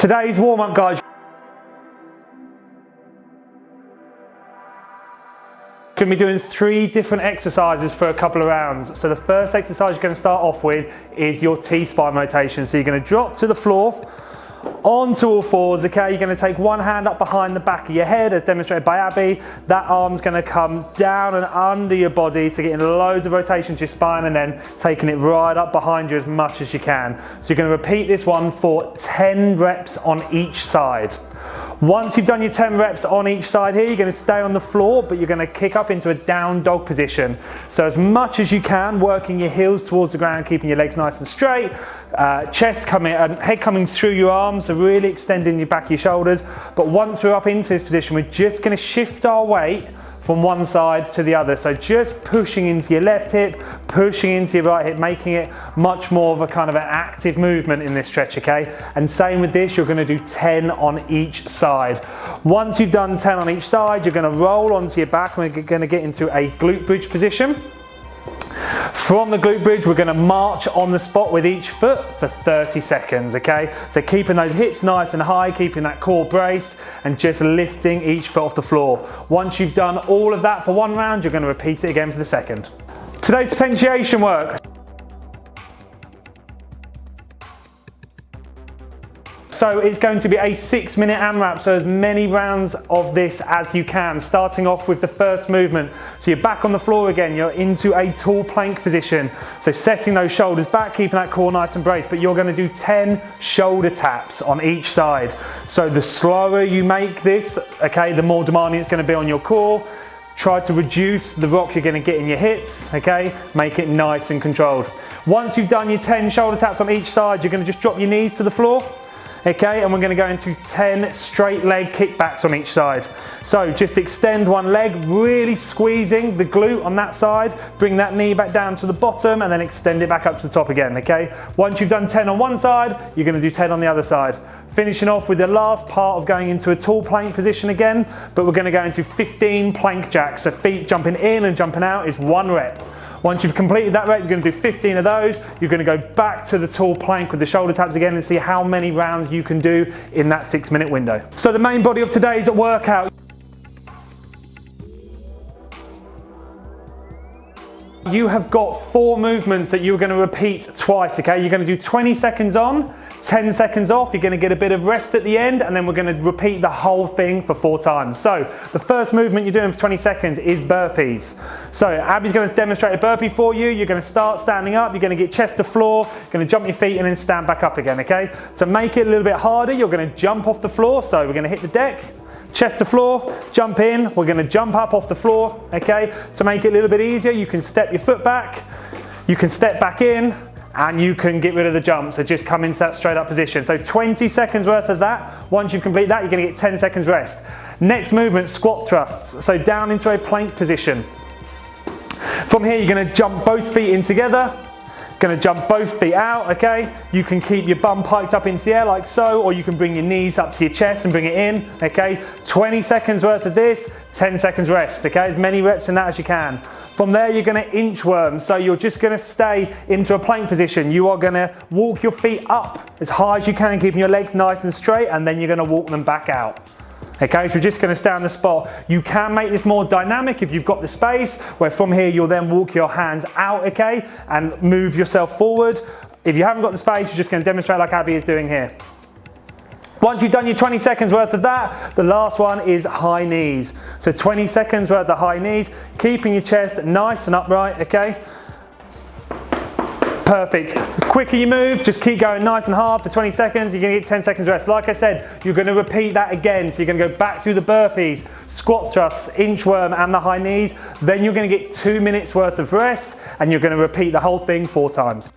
Today's warm-up, guys, going to be doing 3 different exercises for a couple of rounds. So the first exercise you're going to start off with is your T-spine rotation. So you're going to drop to the floor, onto all fours, okay? You're going to take one hand up behind the back of your head as demonstrated by Abby. That arm's going to come down and under your body, so getting loads of rotation to your spine and then taking it right up behind you as much as you can. So you're going to repeat this one for 10 reps on each side. Once you've done your 10 reps on each side here, you're going to stay on the floor, but you're going to kick up into a down dog position. So as much as you can, working your heels towards the ground, keeping your legs nice and straight, chest coming, head coming through your arms, so really extending your back of your shoulders. But once we're up into this position, we're just going to shift our weight from one side to the other. So just pushing into your left hip, pushing into your right hip, making it much more of a kind of an active movement in this stretch, okay? And same with this, you're gonna do 10 on each side. Once you've done 10 on each side, you're gonna roll onto your back and we're gonna get into a glute bridge position. From the glute bridge, we're going to march on the spot with each foot for 30 seconds, okay? So keeping those hips nice and high, keeping that core braced, and just lifting each foot off the floor. Once you've done all of that for one round, you're going to repeat it again for the second. Today's potentiation work. So it's going to be a 6-minute AMRAP, so as many rounds of this as you can, starting off with the first movement. So you're back on the floor again, you're into a tall plank position. So setting those shoulders back, keeping that core nice and braced, but you're going to do 10 shoulder taps on each side. So the slower you make this, okay, the more demanding it's going to be on your core. Try to reduce the rock you're going to get in your hips, okay? Make it nice and controlled. Once you've done your 10 shoulder taps on each side, you're going to just drop your knees to the floor. Okay, and we're going to go into 10 straight leg kickbacks on each side. So just extend one leg, really squeezing the glute on that side, bring that knee back down to the bottom and then extend it back up to the top again, okay? Once you've done 10 on one side, you're going to do 10 on the other side. Finishing off with the last part of going into a tall plank position again, but we're going to go into 15 plank jacks. So feet jumping in and jumping out is 1 rep. Once you've completed that rep, you're going to do 15 of those. You're going to go back to the tall plank with the shoulder taps again and see how many rounds you can do in that 6-minute window. So the main body of today's workout. You have got 4 movements that you're going to repeat twice, okay? You're going to do 20 seconds on, 10 seconds off, you're going to get a bit of rest at the end, and then we're going to repeat the whole thing for 4 times. So the first movement you're doing for 20 seconds is burpees. So Abby's going to demonstrate a burpee for you. You're going to start standing up, you're going to get chest to floor, you're going to jump your feet and then stand back up again, okay? To make it a little bit harder, you're going to jump off the floor. So we're going to hit the deck, chest to floor, jump in, we're going to jump up off the floor, okay? To make it a little bit easier, you can step your foot back, you can step back in, and you can get rid of the jump, so just come into that straight up position. So 20 seconds worth of that. Once you've completed that, you're going to get 10 seconds rest. Next movement, squat thrusts. So down into a plank position. From here, you're going to jump both feet in together. Going to jump both feet out, okay? You can keep your bum piked up into the air like so, or you can bring your knees up to your chest and bring it in, okay? 20 seconds worth of this, 10 seconds rest, okay? As many reps in that as you can. From there, you're going to inchworm, so you're just going to stay into a plank position. You are going to walk your feet up as high as you can, keeping your legs nice and straight, and then you're going to walk them back out. Okay, so you're just going to stay on the spot. You can make this more dynamic if you've got the space, where from here you'll then walk your hands out, okay, and move yourself forward. If you haven't got the space, you're just going to demonstrate like Abby is doing here. Once you've done your 20 seconds worth of that, the last one is high knees. So 20 seconds worth of high knees, keeping your chest nice and upright, okay? Perfect. The quicker you move, just keep going nice and hard for 20 seconds, you're going to get 10 seconds rest. Like I said, you're going to repeat that again. So you're going to go back through the burpees, squat thrusts, inchworm and the high knees. Then you're going to get 2 minutes worth of rest and you're going to repeat the whole thing 4 times.